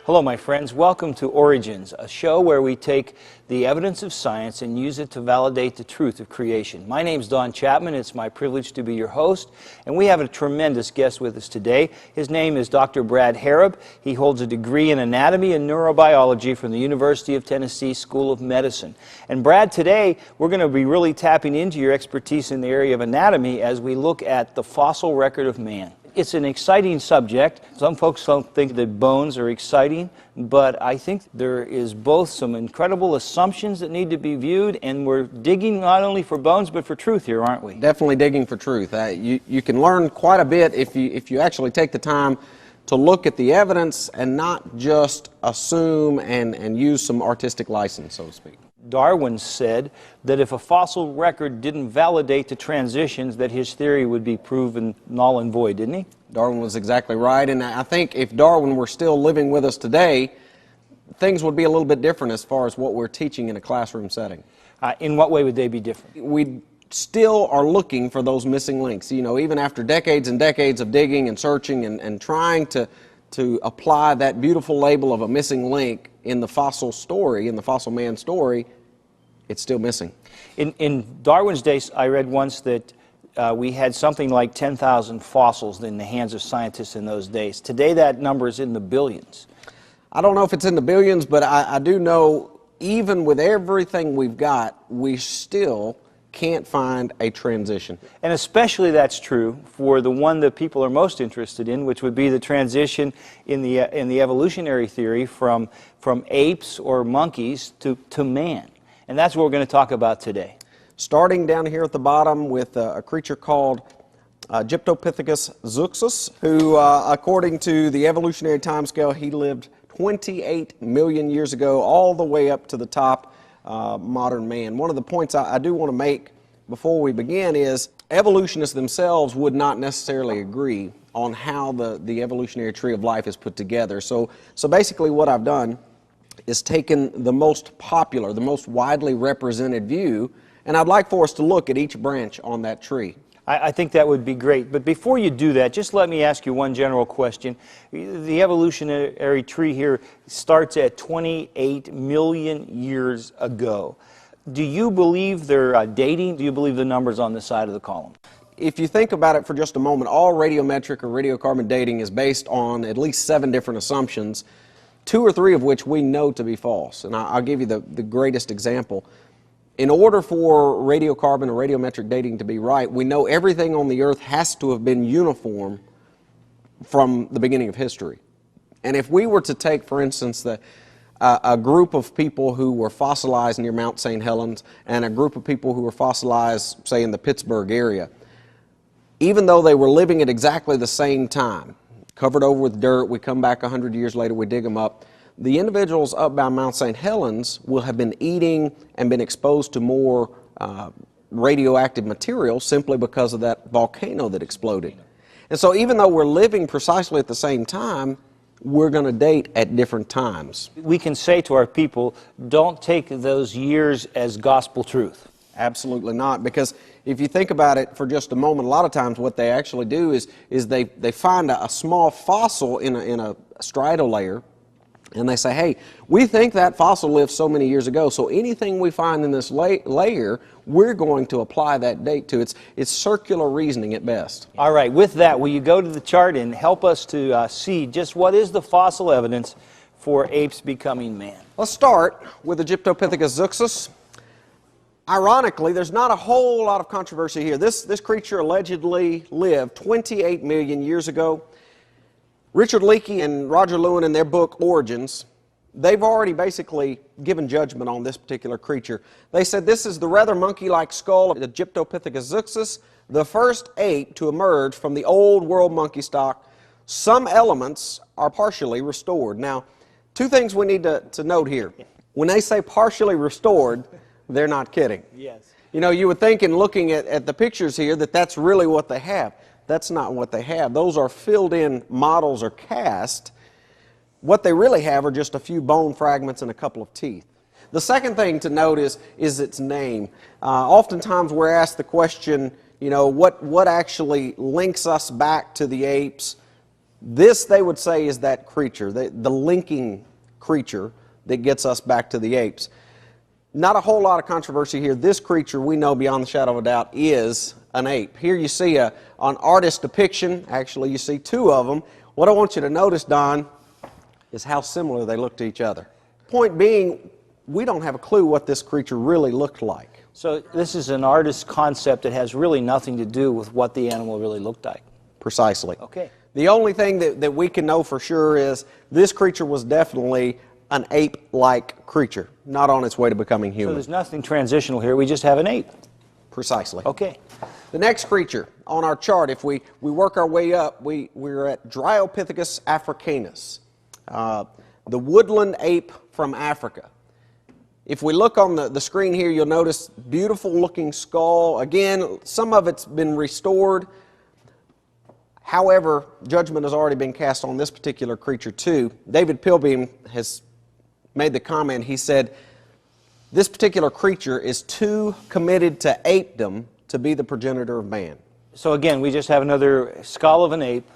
Hello, my friends. Welcome to Origins, a show where we take the evidence of science and use it to validate the truth of creation. My name's Donn Chapman. It's my privilege to be your host, and we have a tremendous guest with us today. His name is Dr. Brad Harrub. He holds a degree in anatomy and neurobiology from the University of Tennessee School of Medicine. And Brad, today we're going to be really tapping into your expertise in the area of anatomy as we look at the fossil record of man. It's an exciting subject. Some folks don't think that bones are exciting, but I think there is both some incredible assumptions that need to be viewed, and we're digging not only for bones but for truth here, aren't we? Definitely digging for truth. You can learn quite a bit if you actually take the time to look at the evidence and not just assume and use some artistic license, so to speak. Darwin said that if a fossil record didn't validate the transitions, that his theory would be proven null and void, didn't he? Darwin was exactly right, and I think if Darwin were still living with us today, things would be a little bit different as far as what we're teaching in a classroom setting. In what way would they be different? We still are looking for those missing links. You know, even after decades and decades of digging and searching and trying to apply that beautiful label of a missing link in the fossil story, in the fossil man story, it's still missing. In Darwin's days, I read once that we had something like 10,000 fossils in the hands of scientists in those days. Today that number is in the billions. I don't know if it's in the billions, but I do know even with everything we've got, we still can't find a transition. And especially that's true for the one that people are most interested in, which would be the transition in the evolutionary theory from apes or monkeys to man. And that's what we're going to talk about today. Starting down here at the bottom with a creature called Gyptopithecus zuxus, who according to the evolutionary timescale, he lived 28 million years ago, all the way up to the top modern man. One of the points I do want to make before we begin is evolutionists themselves would not necessarily agree on how the evolutionary tree of life is put together. So basically what I've done is taken the most popular, the most widely represented view, and I'd like for us to look at each branch on that tree. I think that would be great. But before you do that, just let me ask you one general question. The evolutionary tree here starts at 28 million years ago. Do you believe they're dating? Do you believe the numbers on the side of the column? If you think about it for just a moment, all radiometric or radiocarbon dating is based on at least 7 different assumptions, 2 or 3 of which we know to be false. And I'll give you the greatest example. In order for radiocarbon or radiometric dating to be right, we know everything on the Earth has to have been uniform from the beginning of history. And if we were to take, for instance, a group of people who were fossilized near Mount St. Helens and a group of people who were fossilized, say, in the Pittsburgh area, even though they were living at exactly the same time, covered over with dirt, we come back 100 years later, we dig them up, the individuals up by Mount St. Helens will have been eating and been exposed to more radioactive material simply because of that volcano that exploded. And so even though we're living precisely at the same time, we're going to date at different times. We can say to our people, don't take those years as gospel truth. Absolutely not, because if you think about it for just a moment, a lot of times what they actually do is they find a small fossil in a striatal layer, and they say, hey, we think that fossil lived so many years ago, so anything we find in this layer, we're going to apply that date to. It's circular reasoning at best. All right, with that, will you go to the chart and help us to see just what is the fossil evidence for apes becoming man? Let's start with the Gyptopithecus zuxus. Ironically, there's not a whole lot of controversy here. This creature allegedly lived 28 million years ago. Richard Leakey and Roger Lewin in their book Origins, they've already basically given judgment on this particular creature. They said this is the rather monkey-like skull of the Gyptopithecus zuxus, the first ape to emerge from the old world monkey stock. Some elements are partially restored. Now, 2 things we need to note here. When they say partially restored, they're not kidding. Yes. You know, you would think in looking at the pictures here that that's really what they have. That's not what they have. Those are filled in models or cast. What they really have are just a few bone fragments and a couple of teeth. The second thing to note is its name. Oftentimes we're asked the question, you know, what actually links us back to the apes? This, they would say, is that creature, the linking creature that gets us back to the apes. Not a whole lot of controversy here. This creature, we know beyond the shadow of a doubt, is an ape. Here you see an artist depiction. Actually, you see two of them. What I want you to notice, Don, is how similar they look to each other. Point being, we don't have a clue what this creature really looked like. So this is an artist's concept that has really nothing to do with what the animal really looked like. Precisely. Okay. The only thing that we can know for sure is this creature was definitely an ape-like creature, not on its way to becoming human. So there's nothing transitional here, we just have an ape. Precisely. Okay. The next creature on our chart, if we work our way up, we're at Dryopithecus africanus, the woodland ape from Africa. If we look on the screen here, you'll notice beautiful looking skull. Again, some of it's been restored. However, judgment has already been cast on this particular creature too. David Pilbeam has made the comment, he said, this particular creature is too committed to apedom to be the progenitor of man. So again, we just have another skull of an ape,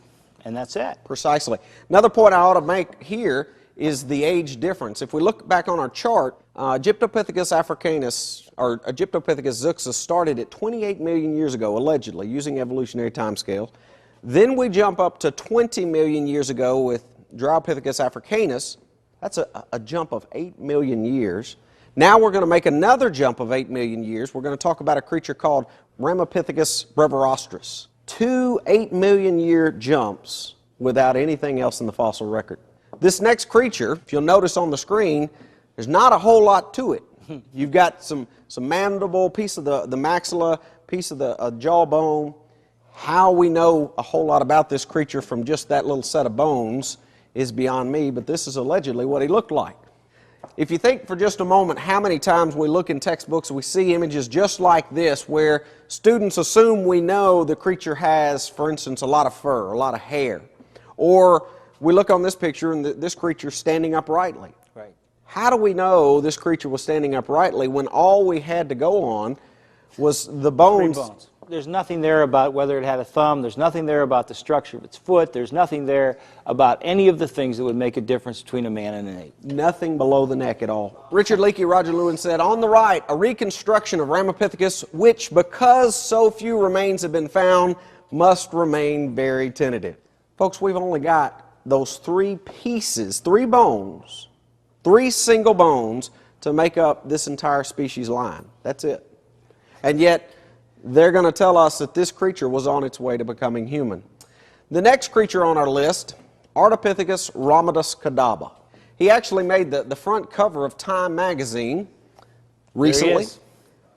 and that's it. Precisely. Another point I ought to make here is the age difference. If we look back on our chart, Gyptopithecus africanus, or Gyptopithecus zuxus, started at 28 million years ago, allegedly, using evolutionary timescales. Then we jump up to 20 million years ago with Dryopithecus africanus. That's a jump of 8 million years. Now we're going to make another jump of 8 million years. We're going to talk about a creature called Rhemapithecus brevirostris. 2 8 million year jumps without anything else in the fossil record. This next creature, if you'll notice on the screen, there's not a whole lot to it. You've got some mandible, piece of the maxilla, piece of the jawbone. How we know a whole lot about this creature from just that little set of bones is beyond me, but this is allegedly what he looked like. If you think for just a moment how many times we look in textbooks and we see images just like this where students assume we know the creature has, for instance, a lot of fur, a lot of hair. Or we look on this picture and this creature standing uprightly. Right. How do we know this creature was standing uprightly when all we had to go on was the bones? 3 bones. There's nothing there about whether it had a thumb. There's nothing there about the structure of its foot. There's nothing there about any of the things that would make a difference between a man and an ape. Nothing below the neck at all. Richard Leakey, Roger Lewin said, on the right, a reconstruction of Rhemapithecus, which, because so few remains have been found, must remain very tentative. Folks, we've only got those 3 pieces, 3 bones, 3 single bones to make up this entire species line. That's it. And yet, they're going to tell us that this creature was on its way to becoming human. The next creature on our list, Artipithecus cadaba. He actually made the front cover of Time magazine recently.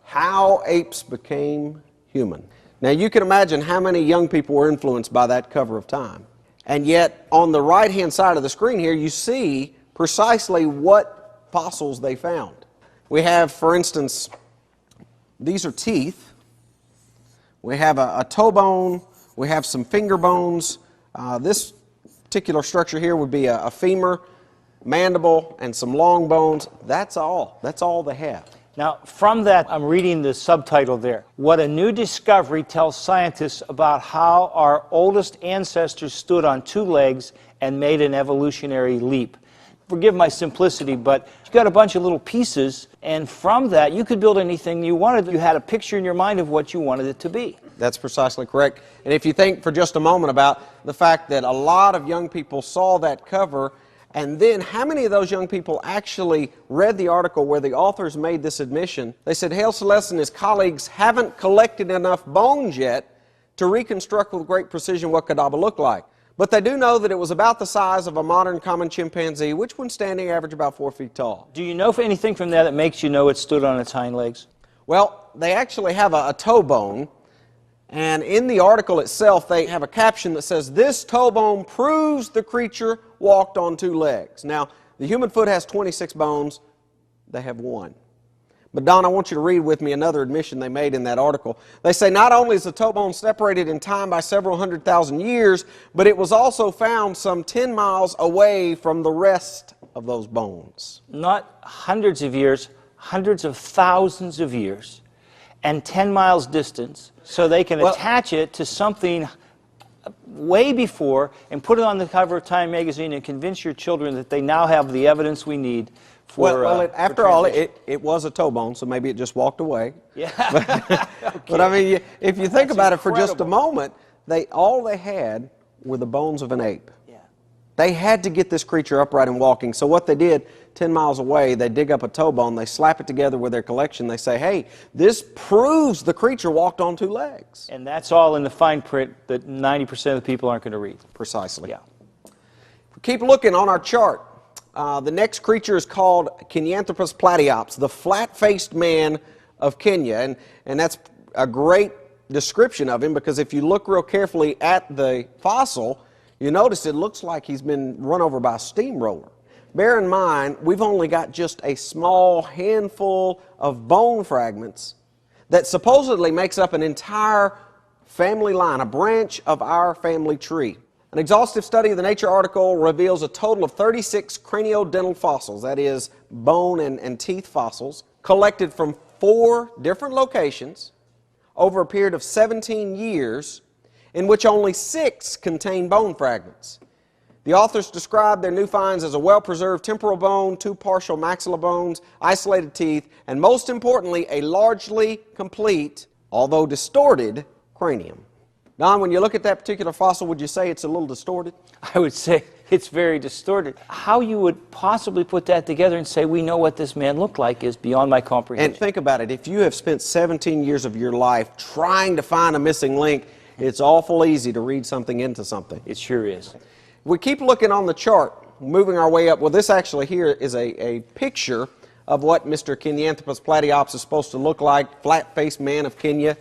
How Apes Became Human. Now you can imagine how many young people were influenced by that cover of Time. And yet on the right-hand side of the screen here, you see precisely what fossils they found. We have, for instance, these are teeth. We have a toe bone, we have some finger bones. This particular structure here would be a femur, mandible, and some long bones. That's all. That's all they have. Now, from that, I'm reading the subtitle there. What a new discovery tells scientists about how our oldest ancestors stood on 2 legs and made an evolutionary leap. Forgive my simplicity, but you got a bunch of little pieces, and from that, you could build anything you wanted. You had a picture in your mind of what you wanted it to be. That's precisely correct. And if you think for just a moment about the fact that a lot of young people saw that cover, and then how many of those young people actually read the article where the authors made this admission? They said Hale Celeste and his colleagues haven't collected enough bones yet to reconstruct with great precision what Cadaba looked like. But they do know that it was about the size of a modern common chimpanzee, which when standing averaged about 4 feet tall. Do you know anything from that makes you know it stood on its hind legs? Well, they actually have a toe bone, and in the article itself they have a caption that says, this toe bone proves the creature walked on 2 legs. Now, the human foot has 26 bones, they have 1. But Don, I want you to read with me another admission they made in that article. They say not only is the toe bone separated in time by several 100,000 years, but it was also found some 10 miles away from the rest of those bones. Not hundreds of years, hundreds of thousands of years, and 10 miles distance, so they can attach it to something way before and put it on the cover of Time magazine and convince your children that they now have the evidence we need for after all, it was a toe bone, so maybe it just walked away. Yeah. But I mean, if you think That's about it for just a incredible. moment, all they had were the bones of an ape. Yeah. They had to get this creature upright and walking. So what they did, 10 miles away, they dig up a toe bone, they slap it together with their collection, they say, hey, this proves the creature walked on 2 legs. And that's all in the fine print that 90% of the people aren't going to read. Precisely. Yeah. Keep looking on our chart. The next creature is called Kenianthropus Platyops, the flat-faced man of Kenya. And that's a great description of him, because if you look real carefully at the fossil, you notice it looks like he's been run over by a steamroller. Bear in mind, we've only got just a small handful of bone fragments that supposedly makes up an entire family line, a branch of our family tree. An exhaustive study of the Nature article reveals a total of 36 craniodental fossils, that is, bone and teeth fossils, collected from 4 different locations over a period of 17 years, in which only 6 contain bone fragments. The authors describe their new finds as a well-preserved temporal bone, 2 partial maxilla bones, isolated teeth, and most importantly, a largely complete, although distorted, cranium. Don, when you look at that particular fossil, would you say it's a little distorted? I would say it's very distorted. How you would possibly put that together and say we know what this man looked like is beyond my comprehension. And think about it. If you have spent 17 years of your life trying to find a missing link, it's awful easy to read something into something. It sure is. We keep looking on the chart, moving our way up. Well, this actually here is a picture of what Mr. Kenianthropus Platyops is supposed to look like, flat-faced man of Kenya.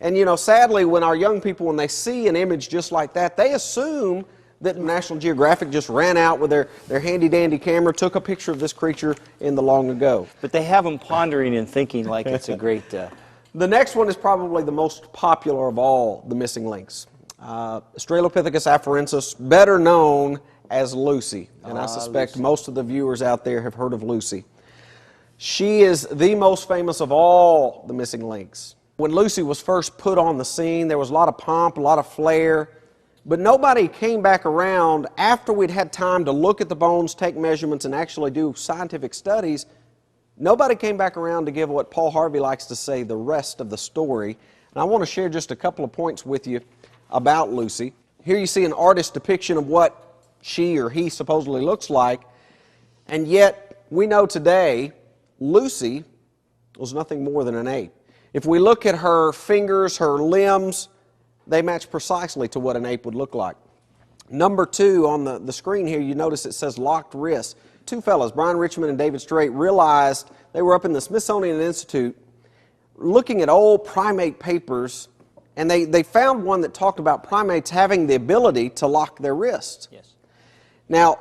And you know, sadly, when our young people, when they see an image just like that, they assume that National Geographic just ran out with their handy-dandy camera, took a picture of this creature in the long ago. But they have them pondering and thinking like it's a great... The next one is probably the most popular of all the missing links. Australopithecus afarensis, better known as Lucy. And I suspect Lucy. Most of the viewers out there have heard of Lucy. She is the most famous of all the missing links. When Lucy was first put on the scene, there was a lot of pomp, a lot of flair, but nobody came back around after we'd had time to look at the bones, take measurements, and actually do scientific studies. Nobody came back around to give what Paul Harvey likes to say, the rest of the story. And I want to share just a couple of points with you about Lucy. Here you see an artist's depiction of what she or he supposedly looks like, and yet we know today Lucy was nothing more than an ape. If we look at her fingers, her limbs, they match precisely to what an ape would look like. Number 2 on the screen here, you notice it says locked wrists. 2 fellows, Brian Richmond and David Strait, realized they were up in the Smithsonian Institute looking at old primate papers, and they found one that talked about primates having the ability to lock their wrists. Yes. Now,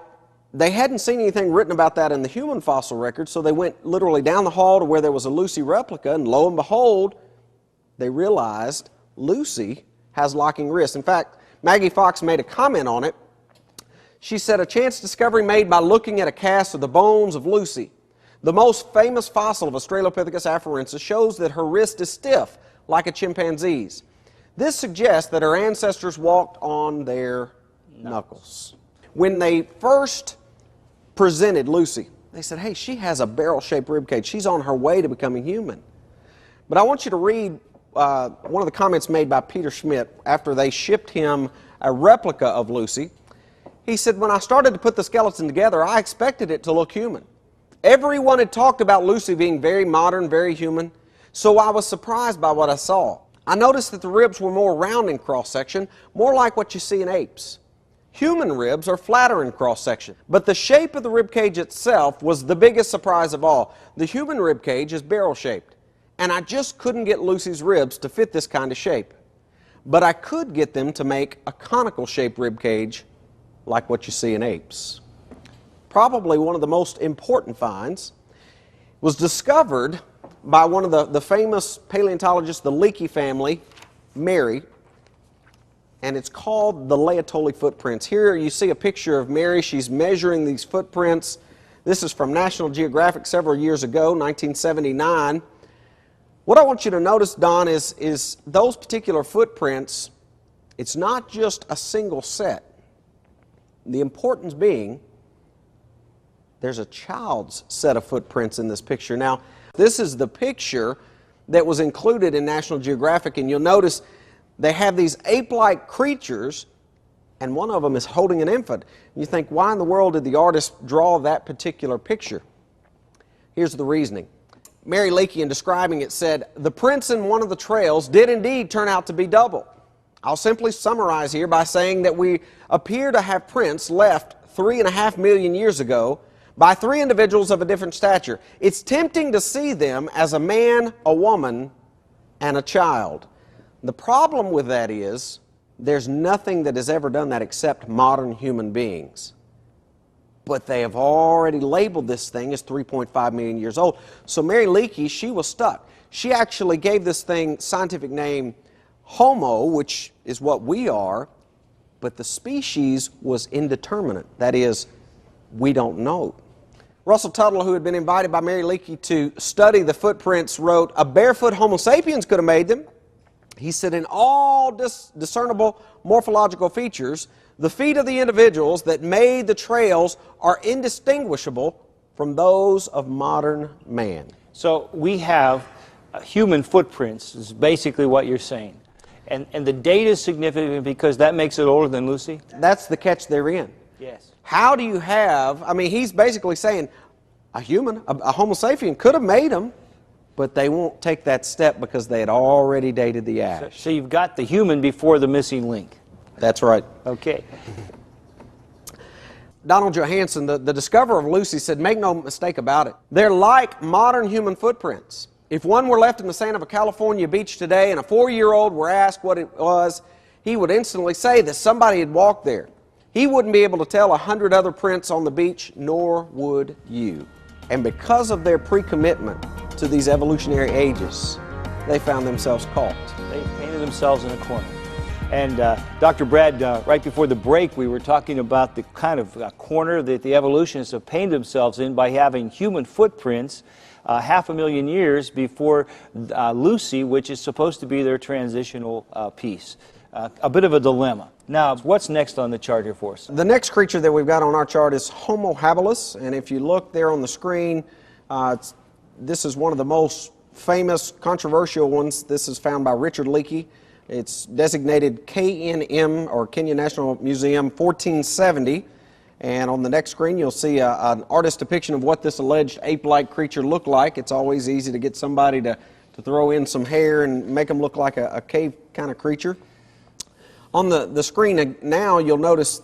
they hadn't seen anything written about that in the human fossil record, so they went literally down the hall to where there was a Lucy replica, and lo and behold, they realized Lucy has locking wrists. In fact, Maggie Fox made a comment on it. She said, a chance discovery made by looking at a cast of the bones of Lucy. The most famous fossil of Australopithecus afarensis shows that her wrist is stiff, like a chimpanzee's. This suggests that her ancestors walked on their knuckles. When they first presented Lucy, they said, hey, she has a barrel-shaped rib cage. She's on her way to becoming human. But I want you to read one of the comments made by Peter Schmidt after they shipped him a replica of Lucy. He said, when I started to put the skeleton together, I expected it to look human. Everyone had talked about Lucy being very modern, very human, so I was surprised by what I saw. I noticed that the ribs were more round in cross-section, more like what you see in apes. Human ribs are flatter in cross-section, but the shape of the rib cage itself was the biggest surprise of all. The human rib cage is barrel-shaped, and I just couldn't get Lucy's ribs to fit this kind of shape. But I could get them to make a conical-shaped rib cage like what you see in apes. Probably one of the most important finds was discovered by one of the famous paleontologists, the Leakey family, Mary, and it's called the Laetoli footprints. Here you see a picture of Mary. She's measuring these footprints. This is from National Geographic several years ago, 1979. What I want you to notice, Don, is those particular footprints It's not just a single set. The importance being there's a child's set of footprints in this picture. Now, this is the picture that was included in National Geographic, and you'll notice they have these ape-like creatures, and one of them is holding an infant. You think, why in the world did the artist draw that particular picture? Here's the reasoning. Mary Leakey, in describing it, said, "The prints in one of the trails did indeed turn out to be double. I'll simply summarize here by saying that we appear to have prints left 3.5 million years ago by 3 individuals of a different stature. It's tempting to see them as a man, a woman, and a child. The problem with that is there's nothing that has ever done that except modern human beings. But they have already labeled this thing as 3.5 million years old. So Mary Leakey, she was stuck. She actually gave this thing scientific name Homo, which is what we are, but the species was indeterminate. That is, we don't know. Russell Tuttle, who had been invited by Mary Leakey to study the footprints, wrote, "A barefoot Homo sapiens could have made them." He said, "In all discernible morphological features, the feet of the individuals that made the trails are indistinguishable from those of modern man." So we have human footprints, is basically what you're saying. And the date is significant because that makes it older than Lucy? That's the catch therein. Yes. How do you have, I mean, he's basically saying a human, a Homo sapien could have made them, but they won't take that step because they had already dated the ash. So you've got the human before the missing link. That's right. Okay. Donald Johanson, the discoverer of Lucy, said, "Make no mistake about it. They're like modern human footprints. If one were left in the sand of a California beach today and a 4-year-old were asked what it was, he would instantly say that somebody had walked there. He wouldn't be able to tell 100 other prints on the beach, nor would you." And because of their pre-commitment to these evolutionary ages, they found themselves caught. They painted themselves in a corner. And Dr. Brad, right before the break, we were talking about the kind of corner that the evolutionists have painted themselves in by having human footprints 500,000 years before Lucy, which is supposed to be their transitional piece. A bit of a dilemma. Now, what's next on the chart here for us? The next creature that we've got on our chart is Homo habilis, and if you look there on the screen, this is one of the most famous, controversial ones. This is found by Richard Leakey. It's designated KNM, or Kenya National Museum, 1470. And on the next screen, you'll see an artist's depiction of what this alleged ape-like creature looked like. It's always easy to get somebody to throw in some hair and make them look like a cave kind of creature. On the screen now, you'll notice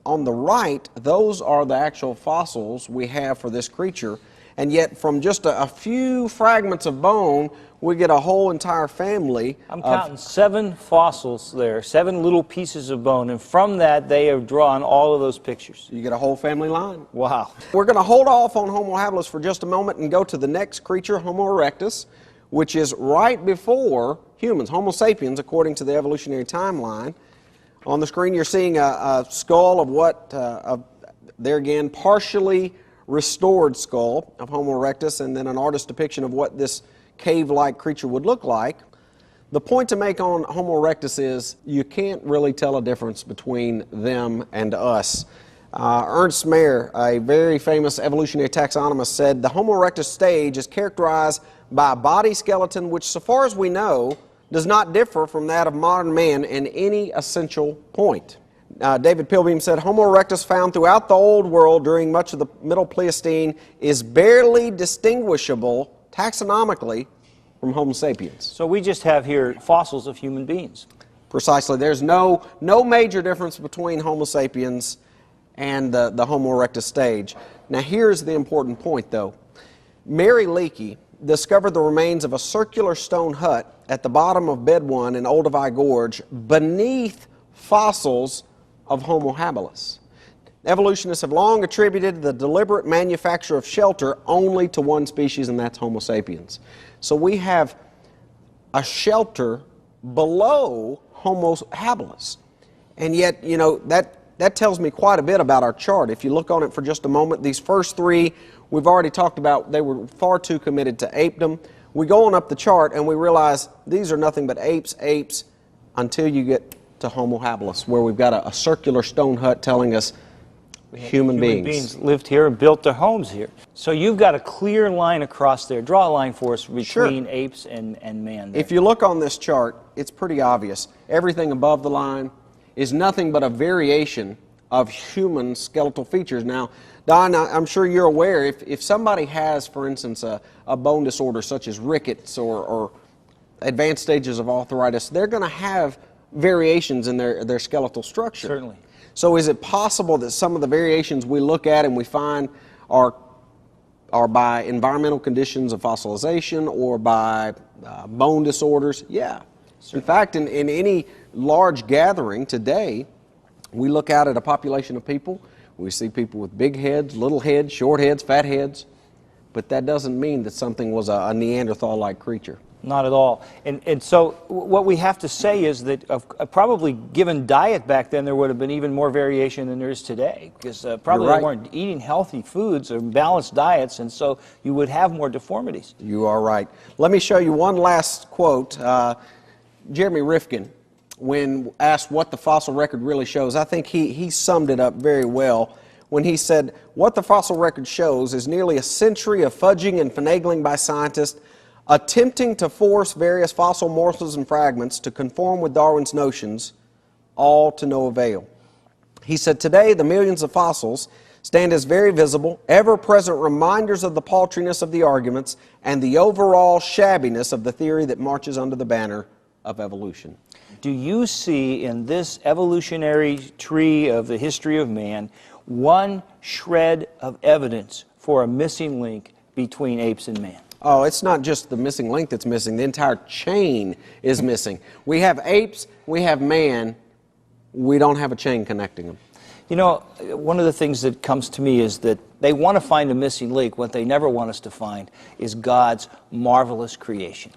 on the right, those are the actual fossils we have for this creature. And yet, from just a few fragments of bone, we get a whole entire family. I'm counting 7 fossils there, 7 little pieces of bone, and from that they have drawn all of those pictures. You get a whole family line. Wow. We're going to hold off on Homo habilis for just a moment and go to the next creature, Homo erectus, which is right before humans, Homo sapiens, according to the evolutionary timeline. On the screen, you're seeing a skull of what, there again, partially restored skull of Homo erectus, and then an artist's depiction of what this cave-like creature would look like. The point to make on Homo erectus is you can't really tell a difference between them and us. Ernst Mayr, a very famous evolutionary taxonomist, said the Homo erectus stage is characterized by a body skeleton which, so far as we know, does not differ from that of modern man in any essential point. David Pilbeam said, Homo erectus found throughout the Old World during much of the Middle Pleistocene is barely distinguishable taxonomically from Homo sapiens. So we just have here fossils of human beings. Precisely. There's no major difference between Homo sapiens and the Homo erectus stage. Now here's the important point though. Mary Leakey discovered the remains of a circular stone hut at the bottom of Bed 1 in Olduvai Gorge beneath fossils of Homo habilis. Evolutionists have long attributed the deliberate manufacture of shelter only to one species, and that's Homo sapiens. So we have a shelter below Homo habilis. And yet, you know, that tells me quite a bit about our chart. If you look on it for just a moment, these first 3, we've already talked about, they were far too committed to apedom. We go on up the chart and we realize these are nothing but apes, until you get to Homo Habilis, where we've got a circular stone hut telling us human beings lived here and built their homes here. So you've got a clear line across there. Draw a line for us between apes and man there. If you look on this chart, it's pretty obvious. Everything above the line is nothing but a variation of human skeletal features. Now, Don, I'm sure you're aware, if somebody has, for instance, a bone disorder such as rickets or advanced stages of arthritis, they're going to have variations in their skeletal structure. Certainly. So is it possible that some of the variations we look at and we find are by environmental conditions of fossilization or by bone disorders? Yeah. Certainly. In fact, in any large gathering today, we look out at a population of people, we see people with big heads, little heads, short heads, fat heads, but that doesn't mean that something was a Neanderthal-like creature. Not at all. And so what we have to say is that probably given diet back then, there would have been even more variation than there is today, because probably they weren't eating healthy foods or balanced diets, and so you would have more deformities. You are right. Let me show you one last quote. Jeremy Rifkin, when asked what the fossil record really shows, I think he summed it up very well when he said, what the fossil record shows is nearly a century of fudging and finagling by scientists attempting to force various fossil morsels and fragments to conform with Darwin's notions, all to no avail. He said, today the millions of fossils stand as very visible, ever-present reminders of the paltriness of the arguments and the overall shabbiness of the theory that marches under the banner of evolution. Do you see in this evolutionary tree of the history of man one shred of evidence for a missing link between apes and man? Oh, it's not just the missing link that's missing. The entire chain is missing. We have apes, we have man, we don't have a chain connecting them. You know, one of the things that comes to me is that they want to find a missing link. What they never want us to find is God's marvelous creation.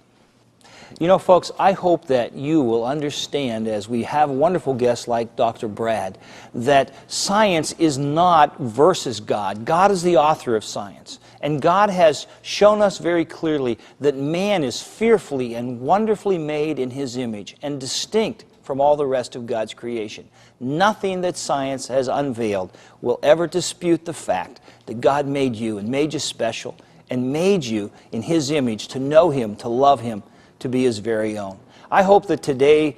You know, folks, I hope that you will understand, as we have wonderful guests like Dr. Brad, that science is not versus God. God is the author of science. And God has shown us very clearly that man is fearfully and wonderfully made in His image and distinct from all the rest of God's creation. Nothing that science has unveiled will ever dispute the fact that God made you and made you special and made you in His image to know Him, to love Him, to be His very own. I hope that today's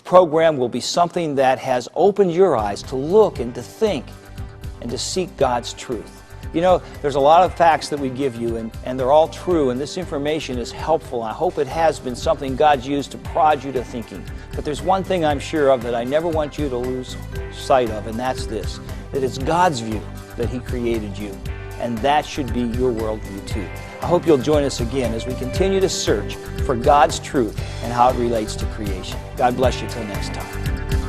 program will be something that has opened your eyes to look and to think and to seek God's truth. You know, there's a lot of facts that we give you, and they're all true, and this information is helpful. I hope it has been something God's used to prod you to thinking. But there's one thing I'm sure of that I never want you to lose sight of, and that's this, that it's God's view that He created you, and that should be your worldview too. I hope you'll join us again as we continue to search for God's truth and how it relates to creation. God bless you till next time.